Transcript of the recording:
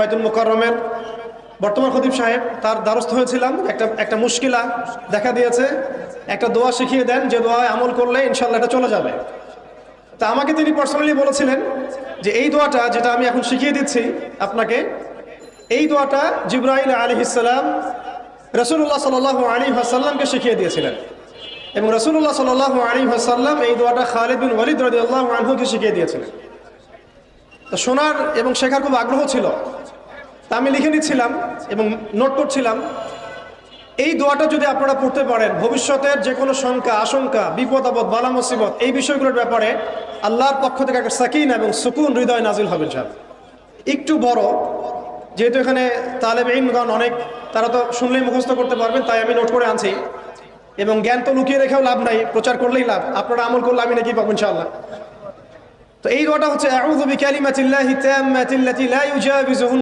বাইতুল মুকাররমের বর্তমান খতিব সাহেব তার দ্বারস্থ হয়েছিলাম। একটা মুশকিলা দেখা দিয়েছে। একটা দোয়া শিখিয়ে দেন যে দোয়ায় আমল করলে ইনশাআল্লাহ এটা চলে যাবে। তা আমাকে তিনি পার্সোনালি বলেছিলেন যে এই দোয়াটা যেটা আমি এখন শিখিয়ে দিচ্ছি আপনাকে, এই দোয়াটা জিবরাইল আলাইহিস সালাম রাসূলুল্লাহ সাল্লাল্লাহু আলাইহি ওয়াসাল্লামকে শিখিয়ে দিয়েছিলেন এবং রাসূলুল্লাহ সাল্লাল্লাহু আলাইহি ওয়াসাল্লাম এই দোয়াটা খালিদ বিন ওয়ালিদ রাদিয়াল্লাহু আনহুকে শিখিয়ে দিয়েছিলেন। তো শোনার এবং শেখার খুব আগ্রহ ছিল। তা আমি লিখে নিচ্ছিলাম এবং নোট করছিলাম। এই দোয়াটা যদি আপনারা পড়তে পারেন, ভবিষ্যতের যে কোনো শঙ্কা, আশঙ্কা, বিপদ আপদ, বালা মুসিবত, এই বিষয়গুলোর ব্যাপারে আল্লাহর পক্ষ থেকে একটা সাকিন এবং সুকুন হৃদয় নাজিল হবে ইনশাআল্লাহ। একটু বড়, যেহেতু এখানে তালেব ইলমগণ অনেক, তারা তো শুনলেই মুখস্থ করতে পারবেন, তাই আমি নোট করে আনছি। এবং জ্ঞান তো লুকিয়ে রেখেও লাভ নাই, প্রচার করলেই লাভ। আপনারা আমল করলে আমি নাকি পাবো ইনশাআল্লাহ। তো এই দোয়াটা হচ্ছে আউযু বিকালিমাতিল্লাহি তাম্মাতিল্লাতি লা ইউজাবিজুহুন